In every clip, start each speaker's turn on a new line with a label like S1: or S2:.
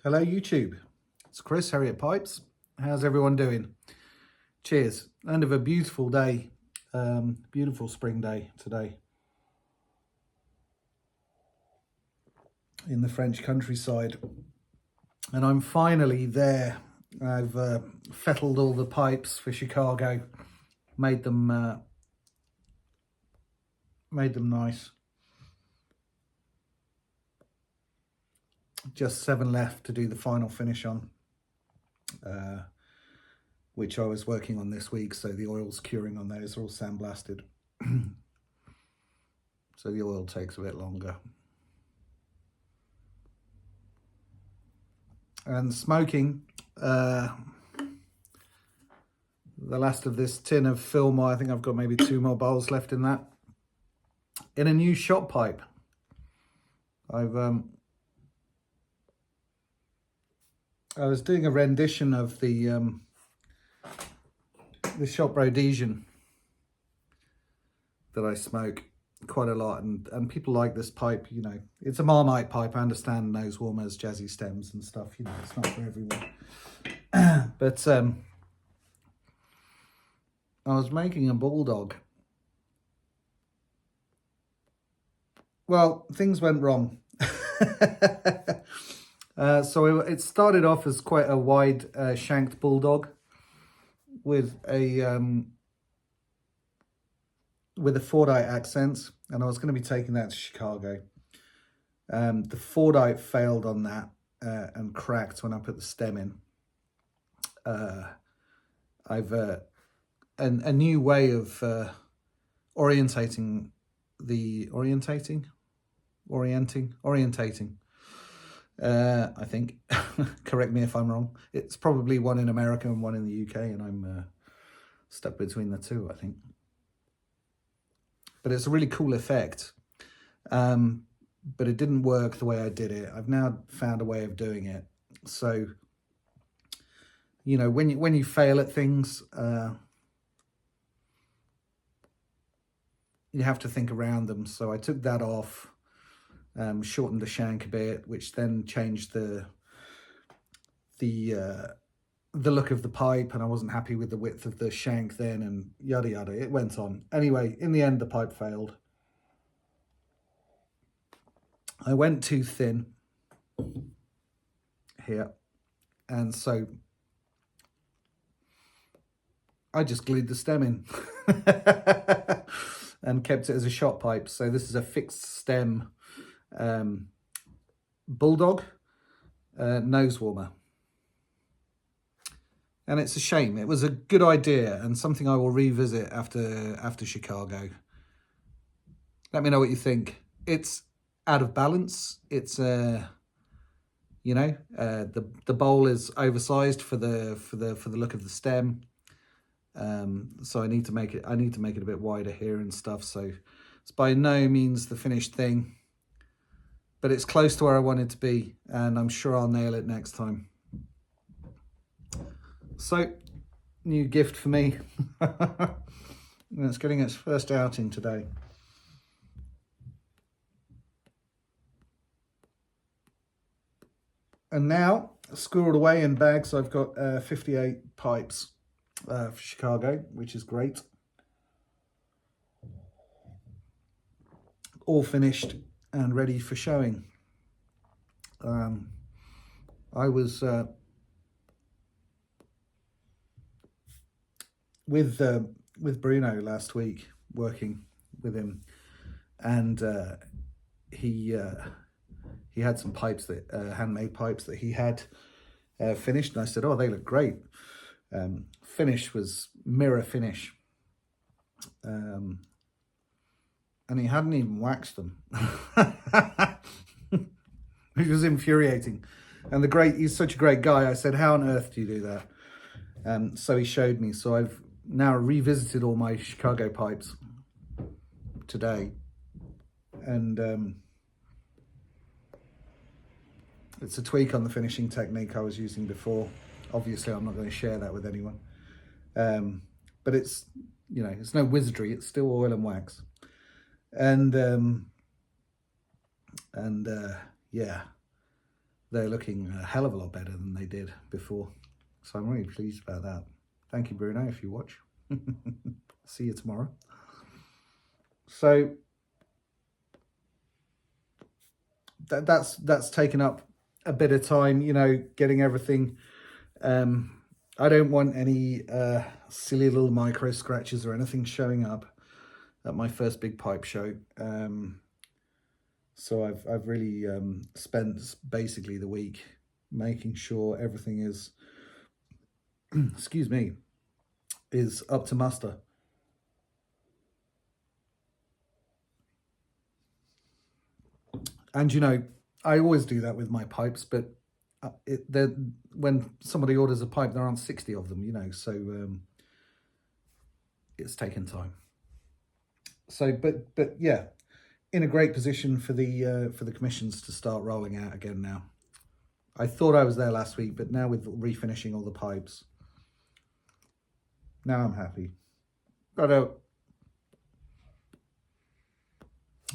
S1: Hello YouTube, it's Chris, Harriet Pipes. How's everyone doing? Cheers. End of a beautiful day, beautiful spring day today in the French countryside. And I'm finally there. I've fettled all the pipes for Chicago, made them nice. Just 7 left to do the final finish on, which I was working on this week. So the oil's curing on those, they're all sandblasted. So the oil takes a bit longer. And smoking, the last of this tin of film, I think I've got maybe 2 more bowls left in that, in a new shop pipe. I was doing a rendition of the shop Rhodesian that I smoke quite a lot, and people like this pipe. You know, it's a Marmite pipe. I understand nose warmers, jazzy stems and stuff. You know, it's not for everyone. But I was making a bulldog. Well, things went wrong. So it started off as quite a wide shanked bulldog with a 4-dite accents, and I was going to be taking that to Chicago. The 4-dite failed on that and cracked when I put the stem in. I've a new way of orientating. I think. Correct me if I'm wrong. It's probably one in America and one in the UK, and I'm stuck between the two, I think. But it's a really cool effect. But it didn't work the way I did it. I've now found a way of doing it. So, you know, when you fail at things, you have to think around them. So I took that off. Shortened the shank a bit, which then changed the look of the pipe, and I wasn't happy with the width of the shank then, and yada yada. It went on. Anyway, in the end, the pipe failed. I went too thin here, and so I just glued the stem in and kept it as a shot pipe. So this is a fixed stem bulldog nose warmer, and it's a shame. It was a good idea and something I will revisit after Chicago. Let me know what you think. It's out of balance. It's the bowl is oversized for the look of the stem. So I need to make it a bit wider here and stuff. So it's by no means the finished thing, but it's close to where I want it to be, and I'm sure I'll nail it next time. So, new gift for me. It's getting its first outing today. And now, squirreled away in bags, I've got 58 pipes for Chicago, which is great. All finished and ready for showing. I was with Bruno last week, working with him, and he had some pipes that handmade pipes that he had finished, and I said, "Oh, they look great." Finish was mirror finish. And he hadn't even waxed them, which was infuriating. And he's such a great guy. I said, "How on earth do you do that?" So he showed me. So I've now revisited all my Chicago pipes today. And it's a tweak on the finishing technique I was using before. Obviously, I'm not going to share that with anyone. But it's, you know, it's no wizardry. It's still oil and wax. And yeah, they're looking a hell of a lot better than they did before. So I'm really pleased about that. Thank you, Bruno, if you watch. See you tomorrow. So that's taken up a bit of time, you know, getting everything. I don't want any silly little micro scratches or anything showing up at my first big pipe show. So I've really spent basically the week making sure everything is, excuse me, is up to muster. And you know, I always do that with my pipes, but when somebody orders a pipe, there aren't 60 of them, you know, so it's taken time. So, but yeah, in a great position for the commissions to start rolling out again now. I thought I was there last week, but now with refinishing all the pipes, now I'm happy. Got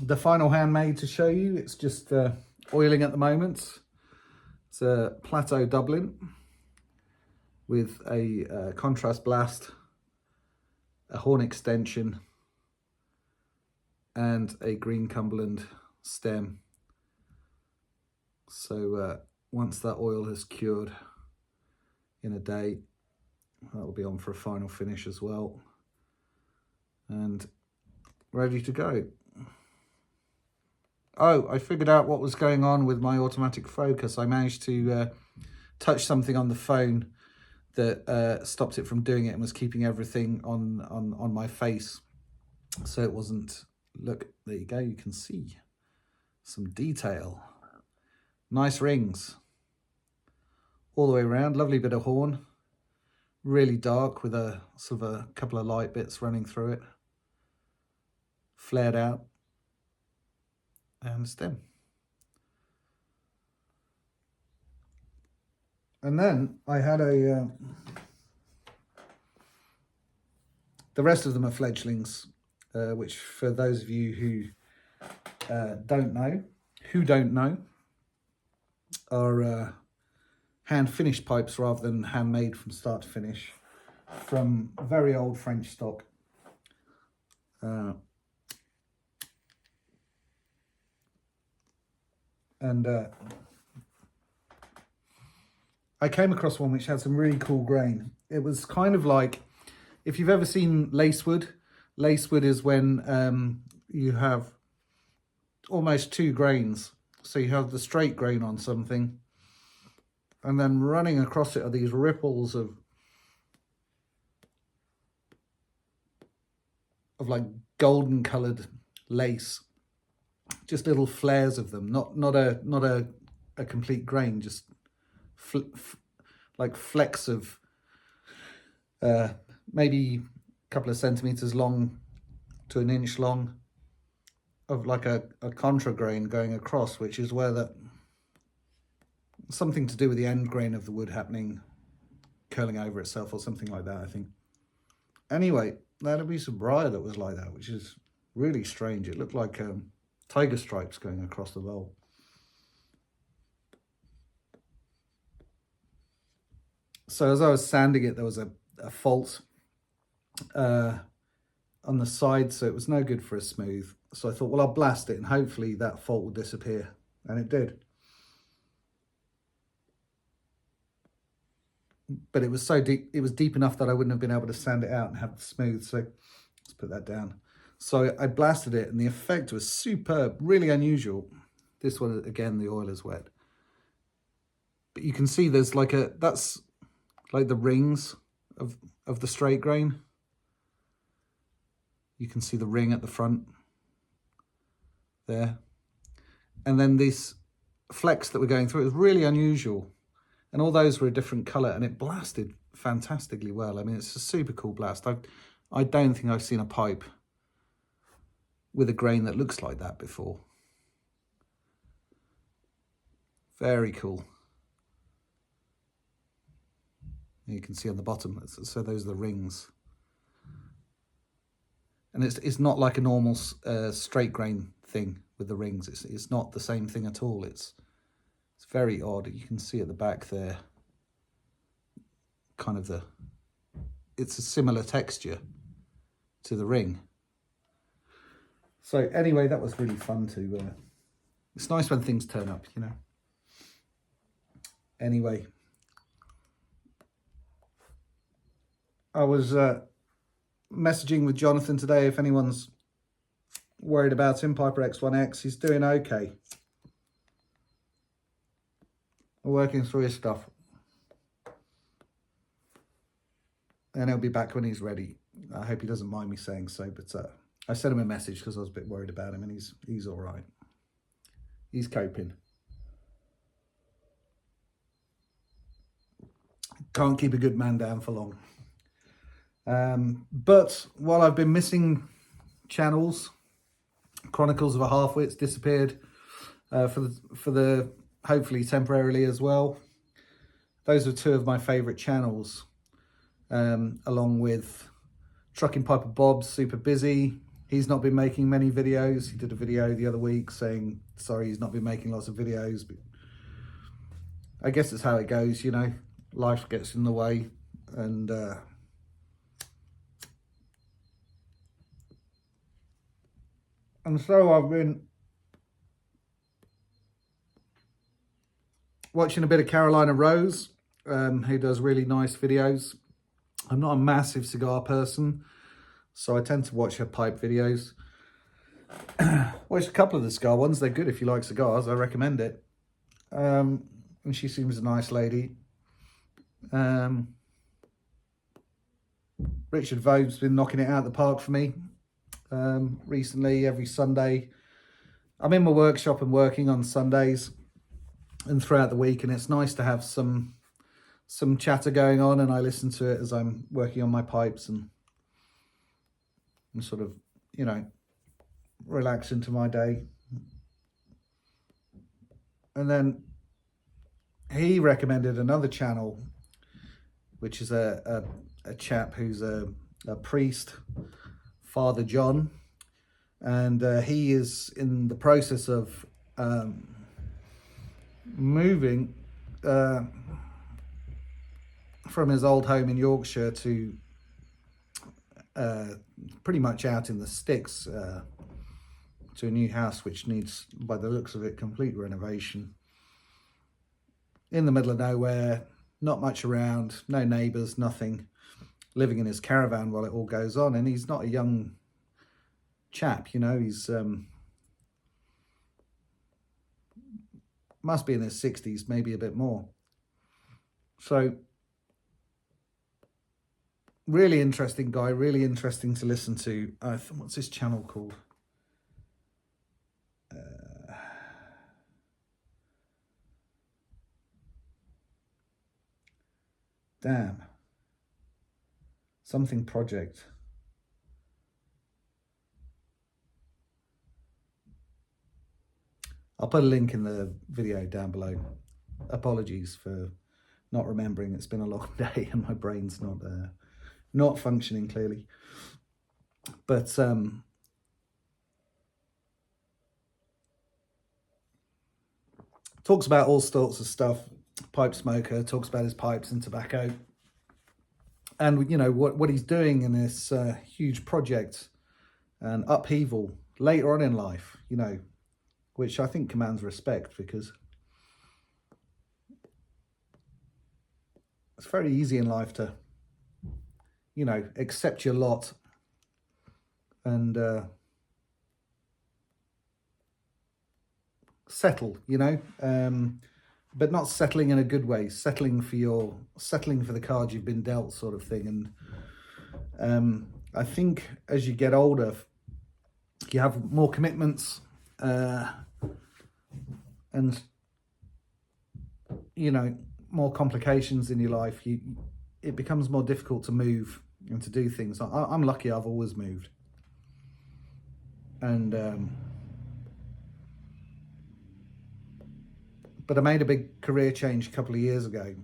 S1: the final handmade to show you. It's just oiling at the moment. It's a Plateau Dublin with a contrast blast, a horn extension, and a green Cumberland stem. So once that oil has cured in a day, that'll be on for a final finish as well, and ready to go. Oh, I figured out what was going on with my automatic focus. I managed to touch something on the phone that stopped it from doing it and was keeping everything on my face. So it wasn't, look, there you go, you can see some detail. Nice rings all the way around, lovely bit of horn, really dark with a sort of a couple of light bits running through it, flared out, and stem. And then I had the rest of them are fledglings, which for those of you who don't know, are hand finished pipes rather than handmade from start to finish, from very old French stock. And I came across one which had some really cool grain. It was kind of like, if you've ever seen lacewood, lacewood is when you have almost two grains. So you have the straight grain on something, and then running across it are these ripples of like golden coloured lace. Just little flares of them, not a complete grain, just like flecks of maybe a couple of centimeters long to an inch long of like a contra grain going across, which is where that something to do with the end grain of the wood happening, curling over itself or something like that, I think. Anyway, that'd be some briar that was like that, which is really strange. It looked like tiger stripes going across the bowl. So as I was sanding it, there was a fault on the side, so it was no good for a smooth. So I thought, well, I'll blast it and hopefully that fault will disappear. And it did. But it was so deep, it was deep enough that I wouldn't have been able to sand it out and have it smooth. So let's put that down. So I blasted it and the effect was superb, really unusual. This one, again, the oil is wet. But you can see there's like that's like the rings of the straight grain. You can see the ring at the front there. And then these flecks that were going through, it was really unusual. And all those were a different colour and it blasted fantastically well. I mean, it's a super cool blast. I don't think I've seen a pipe with a grain that looks like that before. Very cool. You can see on the bottom, so those are the rings. And it's not like a normal straight grain thing with the rings. It's not the same thing at all. It's It's very odd. You can see at the back there, kind of it's a similar texture to the ring. So anyway, that was really fun to, it's nice when things turn up, you know. Anyway, I was messaging with Jonathan today. If anyone's worried about him, Piper X1X, he's doing okay. We're working through his stuff. And he'll be back when he's ready. I hope he doesn't mind me saying so, but I sent him a message because I was a bit worried about him, and he's all right. He's coping. Can't keep a good man down for long. But while I've been missing channels, Chronicles of a Halfwit's disappeared for the hopefully temporarily as well. Those are two of my favourite channels, along with Trucking Piper Bob's super busy. He's not been making many videos. He did a video the other week saying sorry he's not been making lots of videos, but I guess it's how it goes, you know. Life gets in the way, and so I've been watching a bit of Carolina Rose, who does really nice videos. I'm not a massive cigar person, so I tend to watch her pipe videos. Watched a couple of the cigar ones. They're good if you like cigars. I recommend it. And she seems a nice lady. Richard Vobe's been knocking it out of the park for me recently. Every Sunday I'm in my workshop and working on Sundays and throughout the week, and it's nice to have some chatter going on, and I listen to it as I'm working on my pipes and sort of, you know, relax into my day. And then he recommended another channel, which is a chap who's a priest, Father John, and he is in the process of moving from his old home in Yorkshire to pretty much out in the sticks, to a new house which needs, by the looks of it, complete renovation. In the middle of nowhere, not much around, no neighbours, nothing. Living in his caravan while it all goes on, and he's not a young chap, you know. He's must be in his 60s, maybe a bit more. So really interesting guy, really interesting to listen to. What's his channel called? Damn. Something Project. I'll put a link in the video down below. Apologies for not remembering. It's been a long day and my brain's not functioning clearly. But talks about all sorts of stuff. Pipe smoker, talks about his pipes and tobacco, and you know what he's doing in this huge project and upheaval later on in life, you know, which I think commands respect, because it's very easy in life to, you know, accept your lot and settle, you know, but not settling in a good way, settling for the cards you've been dealt, sort of thing. And I think as you get older, you have more commitments, and you know, more complications in your life. It becomes more difficult to move and to do things. I'm lucky I've always moved, and but I made a big career change a couple of years ago,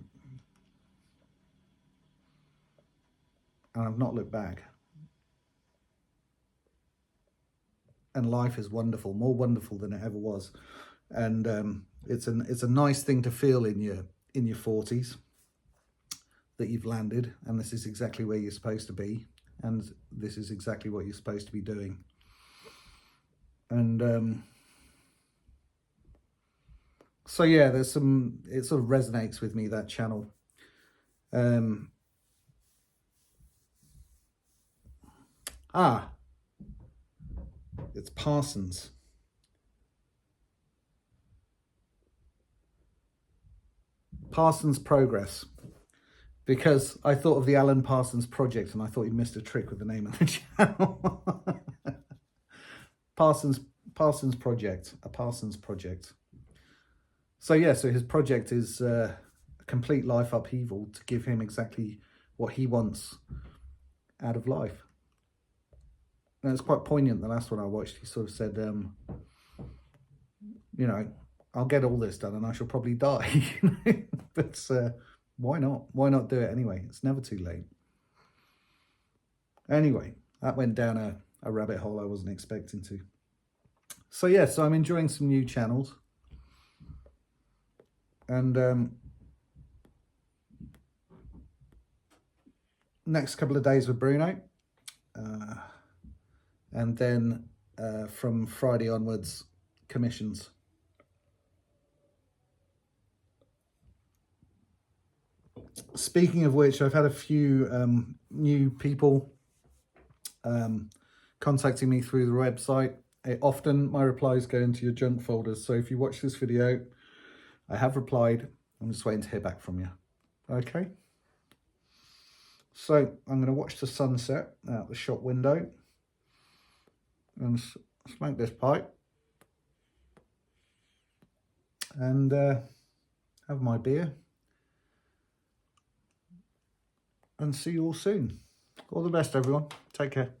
S1: and I've not looked back. And life is wonderful, more wonderful than it ever was. and it's a nice thing to feel in your 40s that you've landed, and this is exactly where you're supposed to be, and this is exactly what you're supposed to be doing. And so yeah, there's some, it sort of resonates with me, that channel. It's Parsons. Parsons Progress. Because I thought of the Alan Parsons Project, and I thought he missed a trick with the name of the channel. Parsons Project, a Parsons Project. So yeah, so his project is a complete life upheaval to give him exactly what he wants out of life. And it's quite poignant. The last one I watched, he sort of said, you know, I'll get all this done and I shall probably die. But why not? Why not do it anyway? It's never too late. Anyway, that went down a rabbit hole I wasn't expecting to. So yeah, so I'm enjoying some new channels. And next couple of days with Bruno. And then from Friday onwards, commissions. Speaking of which, I've had a few new people contacting me through the website. Often my replies go into your junk folders. So if you watch this video, I have replied. I'm just waiting to hear back from you. Okay. So I'm going to watch the sunset out the shop window and smoke this pipe and have my beer and see you all soon. All the best, everyone. Take care.